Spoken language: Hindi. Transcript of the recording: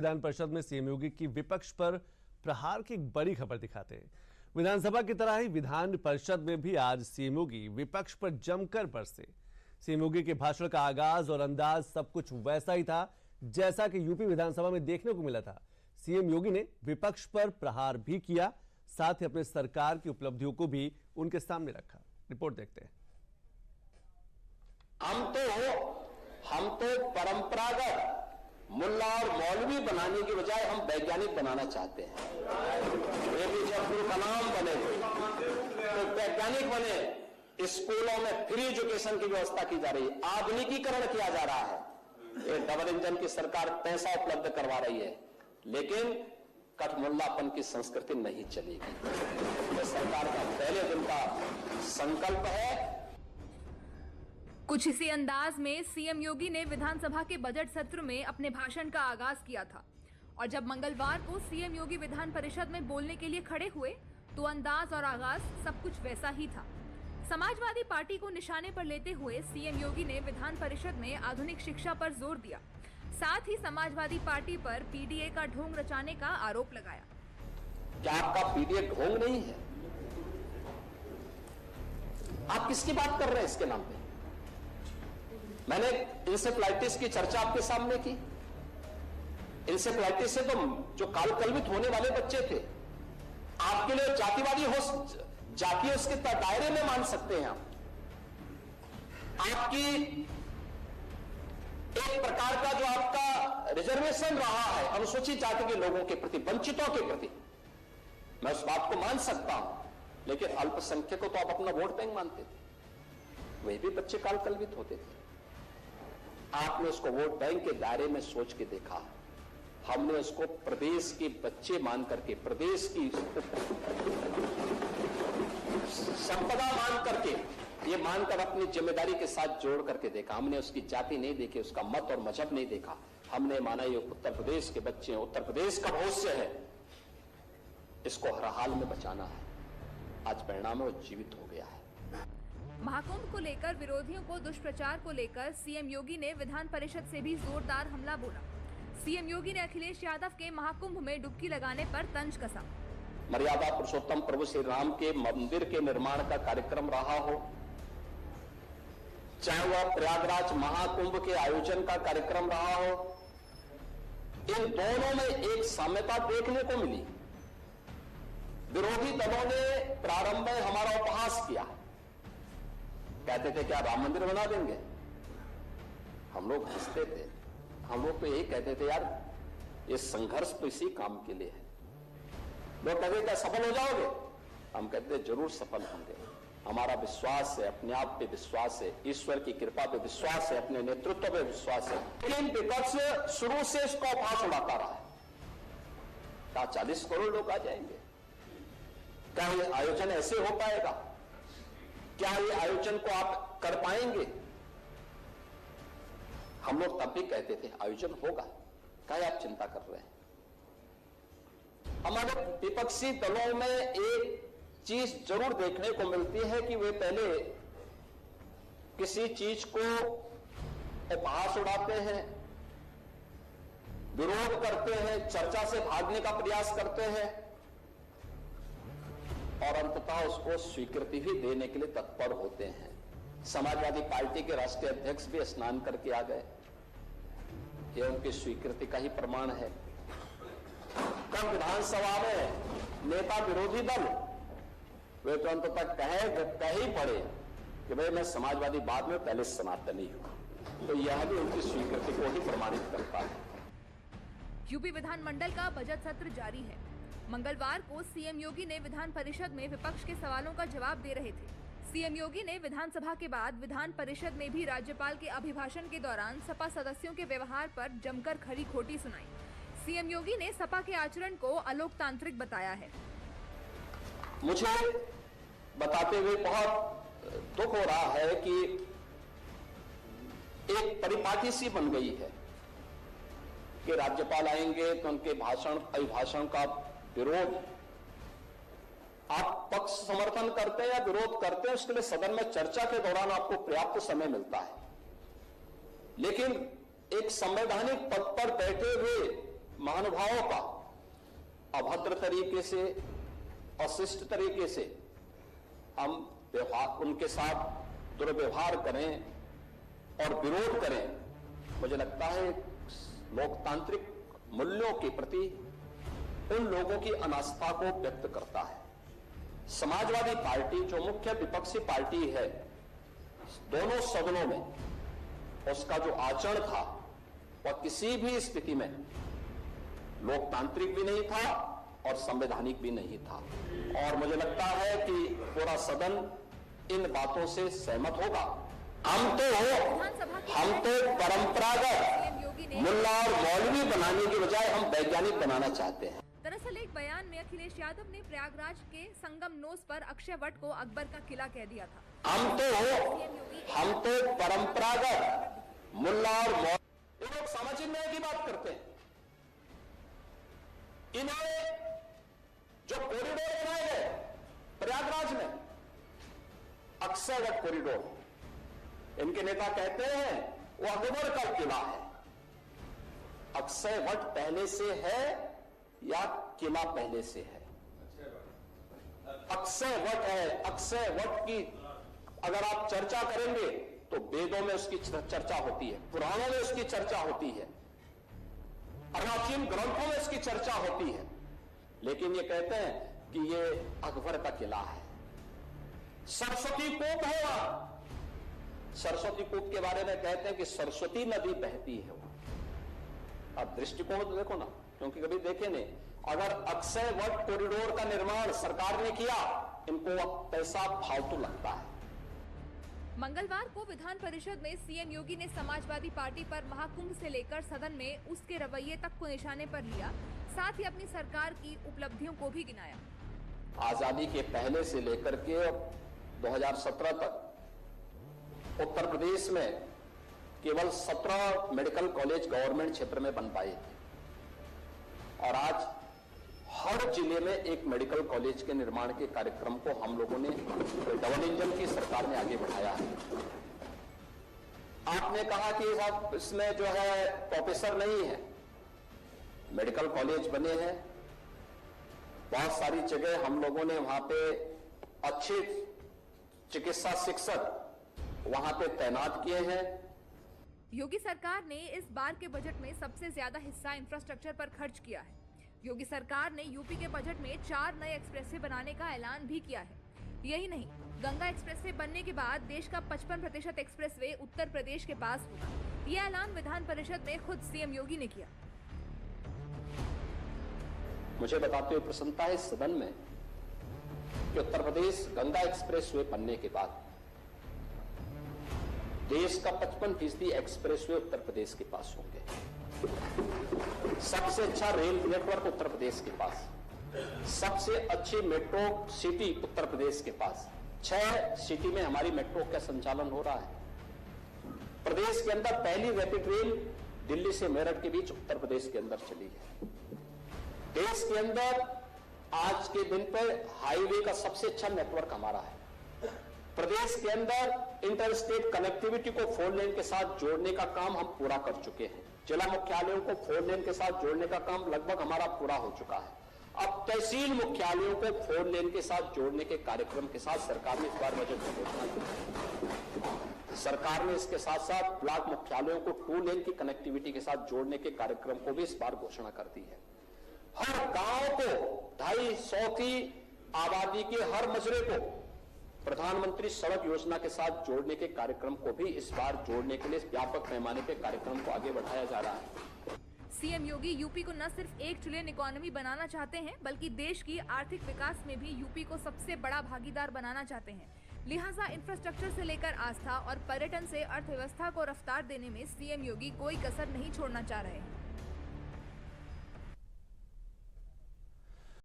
विधान परिषद में सीएम योगी की विपक्ष पर प्रहार की एक बड़ी खबर दिखाते हैं। विधानसभा की तरह ही विधान परिषद में भी आज सीएम योगी विपक्ष पर जमकर बरसे। सीएम योगी के भाषण का आगाज और अंदाज सब कुछ वैसा ही था जैसा कि यूपी विधानसभा में देखने को मिला था। सीएम योगी ने विपक्ष पर प्रहार भी किया, साथ ही अपने सरकार की उपलब्धियों को भी उनके सामने रखा। रिपोर्ट देखते हैं। हम तो परंपरागत मुल्ला और मौलवी बनाने की बजाय हम वैज्ञानिक बनाना चाहते हैं। एपीजे अब्दुल कलाम बने तो वैज्ञानिक बने। स्कूलों में फ्री एजुकेशन की व्यवस्था की जा रही है, आधुनिकीकरण किया जा रहा है। ये डबल इंजन की सरकार पैसा उपलब्ध करवा रही है, लेकिन कठमुल्लापन की संस्कृति नहीं चलेगी। ये सरकार का पहले दिन का संकल्प है। कुछ इसी अंदाज में सीएम योगी ने विधानसभा के बजट सत्र में अपने भाषण का आगाज किया था और जब मंगलवार को सीएम योगी विधान परिषद में बोलने के लिए खड़े हुए तो अंदाज और आगाज सब कुछ वैसा ही था। समाजवादी पार्टी को निशाने पर लेते हुए सीएम योगी ने विधान परिषद में आधुनिक शिक्षा पर जोर दिया, साथ ही समाजवादी पार्टी पर पीडीए का ढोंग रचाने का आरोप लगाया। क्या आपका पीडीए ढोंग नहीं है? आप किसकी बात कर रहे हैं इसके नाम पे? मैंने इंसेफ्लाइटिस की चर्चा आपके सामने की। इंसेफ्लाइटिस से तो जो कालकलवित होने वाले बच्चे थे, आपके लिए जातिवादी हो, जातीय उसके दायरे में मान सकते हैं आप। आपकी एक प्रकार का जो आपका रिजर्वेशन रहा है अनुसूचित जाति के लोगों के प्रति, वंचितों के प्रति, मैं उस बात को मान सकता हूं, लेकिन अल्पसंख्यकों को तो आप अपना वोट बैंक मानते थे। वे भी बच्चे कालकलवित होते थे। आपने उसको वोट बैंक के दायरे में सोच के देखा। हमने उसको प्रदेश के बच्चे मान करके, प्रदेश की संपदा मान करके, ये मानकर अपनी जिम्मेदारी के साथ जोड़ करके देखा। हमने उसकी जाति नहीं देखी, उसका मत और मजहब नहीं देखा। हमने माना ये उत्तर प्रदेश के बच्चे हैं, उत्तर प्रदेश का भविष्य है, इसको हर हाल में बचाना है। आज परिणाम वो जीवित हो गया है। महाकुंभ को लेकर विरोधियों को दुष्प्रचार को लेकर सीएम योगी ने विधान परिषद से भी जोरदार हमला बोला। सीएम योगी ने अखिलेश यादव के महाकुंभ में डुबकी लगाने पर तंज कसा। मर्यादा पुरुषोत्तम प्रभु श्री राम के मंदिर के निर्माण का कार्यक्रम रहा हो, चाहे वह प्रयागराज महाकुंभ के आयोजन का कार्यक्रम रहा हो, इन दोनों में एक साम्यता देखने को मिली। विरोधी दलों ने प्रारंभ में हमारा उपहास किया, कहते थे क्या राम मंदिर बना देंगे। हम लोग हंसते थे, हम लोग तो यही कहते थे यार ये संघर्ष तो इसी काम के लिए है। लोग कहते थे सफल हो जाओगे, हम कहते थे जरूर सफल होंगे। हमारा विश्वास है, अपने आप पे विश्वास है, ईश्वर की कृपा पे विश्वास है, अपने नेतृत्व पे विश्वास है। लेकिन विपक्ष शुरू से इसका उपहास उड़ाता रहा है। क्या 40 करोड़ लोग आ जाएंगे? क्या ये आयोजन ऐसे हो पाएगा? क्या ये आयोजन को आप कर पाएंगे? हम लोग तब भी कहते थे आयोजन होगा, क्या आप चिंता कर रहे हैं? हमारे विपक्षी दलों में एक चीज जरूर देखने को मिलती है कि वे पहले किसी चीज को उपहास उड़ाते हैं, विरोध करते हैं, चर्चा से भागने का प्रयास करते हैं और अंततः उसको स्वीकृति भी देने के लिए तत्पर होते हैं। समाजवादी पार्टी के राष्ट्रीय अध्यक्ष भी स्नान करके आ गए, यह उनकी स्वीकृति का ही प्रमाण है। कल विधानसभा में नेता विरोधी दल वे तो अंततः कह ही पड़े कि भाई मैं समाजवादी बाद में पहले सनातनी हूं, तो यह भी उनकी स्वीकृति को ही प्रमाणित करता है। यूपी विधानमंडल का बजट सत्र जारी है। मंगलवार को सीएम योगी ने विधान परिषद में विपक्ष के सवालों का जवाब दे रहे थे। सीएम योगी ने विधानसभा के बाद विधान परिषद में भी राज्यपाल के अभिभाषण के दौरान सपा सदस्यों के व्यवहार पर जमकर खरी खोटी सुनाई। सीएम योगी ने सपा के आचरण को अलोकतांत्रिक बताया है। मुझे बताते हुए बहुत दुख हो रहा है कि एक परिपाटी सी बन गई है कि राज्यपाल आएंगे तो उनके अभिभाषण का विरोध, आप पक्ष समर्थन करते हैं या विरोध करते हैं उसके लिए सदन में चर्चा के दौरान आपको पर्याप्त समय मिलता है, लेकिन एक संवैधानिक पद पर बैठे हुए महानुभावों का अभद्र तरीके से, अशिष्ट तरीके से हम उनके साथ दुर्व्यवहार करें और विरोध करें, मुझे लगता है लोकतांत्रिक मूल्यों के प्रति उन लोगों की अनास्था को व्यक्त करता है। समाजवादी पार्टी जो मुख्य विपक्षी पार्टी है दोनों सदनों में, उसका जो आचरण था वह किसी भी स्थिति में लोकतांत्रिक भी नहीं था और संवैधानिक भी नहीं था। और मुझे लगता है कि पूरा सदन इन बातों से सहमत होगा। हम तो परंपरागत मुल्ला और मौलवी बनाने की बजाय हम वैज्ञानिक बनाना चाहते हैं। दरअसल एक बयान में अखिलेश यादव ने प्रयागराज के संगम नोस पर अक्षय वट को अकबर का किला कह दिया था। हम तो परंपरागत मुल्ला और मौलवी, ये लोग सामाजिक न्याय की बात करते हैं। इन्होंने जो कॉरिडोर बनाए गए प्रयागराज में, अक्षय वट कॉरिडोर, इनके नेता कहते हैं वो अकबर का किला है। अक्षय वट पहले से है या किला पहले से है? अक्षय वट है। अक्षय वट की अगर आप चर्चा करेंगे तो वेदों में उसकी चर्चा होती है, पुराणों में उसकी चर्चा होती है, प्राचीन ग्रंथों में इसकी चर्चा होती है, लेकिन ये कहते हैं कि ये अकबर का किला है। सरस्वती कूप है वहां। सरस्वती कूप के बारे में कहते हैं कि सरस्वती नदी बहती है वहां। अब दृष्टिकोण तो देखो ना, क्योंकि कभी देखे नहीं। अगर अक्षय वट कॉरिडोर का निर्माण सरकार ने किया, इनको पैसा फालतू लगता है। मंगलवार को विधान परिषद में सीएम योगी ने समाजवादी पार्टी पर महाकुंभ से लेकर सदन में उसके रवैये तक को निशाने पर लिया, साथ ही अपनी सरकार की उपलब्धियों को भी गिनाया। आजादी के पहले से लेकर के 2017 तक उत्तर प्रदेश में केवल 17 मेडिकल कॉलेज गवर्नमेंट क्षेत्र में बन पाए थे और आज हर जिले में एक मेडिकल कॉलेज के निर्माण के कार्यक्रम को हम लोगों ने डबल इंजन की सरकार ने आगे बढ़ाया है। आपने कहा कि साहब इसमें जो है प्रोफेसर नहीं है, मेडिकल कॉलेज बने हैं, बहुत सारी जगह हम लोगों ने वहां पे अच्छे चिकित्सा शिक्षक वहां पे तैनात किए हैं। योगी सरकार ने इस बार के बजट में सबसे ज्यादा हिस्सा इंफ्रास्ट्रक्चर पर खर्च किया है। योगी सरकार ने यूपी के बजट में 4 नए एक्सप्रेसवे बनाने का ऐलान भी किया है। यही नहीं, गंगा एक्सप्रेसवे बनने के बाद देश का 55% एक्सप्रेसवे उत्तर प्रदेश के पास होगा। यह ऐलान विधान परिषद में खुद सीएम योगी ने किया। मुझे बताते हुए प्रसन्नता है इस सदन में कि उत्तर प्रदेश गंगा एक्सप्रेसवे बनने के बाद देश का 55% एक्सप्रेसवे उत्तर प्रदेश के पास होंगे। सबसे अच्छा रेल नेटवर्क उत्तर प्रदेश के पास, सबसे अच्छी मेट्रो सिटी उत्तर प्रदेश के पास। 6 सिटी में हमारी मेट्रो का संचालन हो रहा है। प्रदेश के अंदर पहली रैपिड रेल दिल्ली से मेरठ के बीच उत्तर प्रदेश के अंदर चली है। देश के अंदर आज के दिन पर हाईवे का सबसे अच्छा नेटवर्क हमारा है। प्रदेश के अंदर इंटरस्टेट कनेक्टिविटी को 4 लेन के साथ जोड़ने का काम हम पूरा कर चुके हैं। जिला मुख्यालयों को 4 लेन के साथ जोड़ने का काम लगभग हमारा पूरा हो चुका है। अब तहसील मुख्यालयों को 4 लेन के साथ जोड़ने के कार्यक्रम के साथ सरकार ने इस बार बजट में घोषणा की। सरकार ने इसके साथ साथ ब्लॉक मुख्यालयों को 2 लेन की कनेक्टिविटी के साथ जोड़ने के कार्यक्रम को भी इस बार घोषणा कर दी है। हर गांव को 250 की आबादी के हर मजरे को प्रधानमंत्री सड़क योजना के साथ जोड़ने के कार्यक्रम को भी इस बार जोड़ने के लिए व्यापक पैमाने पे कार्यक्रम को आगे बढ़ाया जा रहा है। सीएम योगी यूपी को न सिर्फ 1 ट्रिलियन इकोनॉमी बनाना चाहते हैं, बल्कि देश की आर्थिक विकास में भी यूपी को सबसे बड़ा भागीदार बनाना चाहते हैं। लिहाजा इंफ्रास्ट्रक्चर से लेकर आस्था और पर्यटन से अर्थव्यवस्था को रफ्तार देने में सीएम योगी कोई कसर नहीं छोड़ना चाह रहे हैं।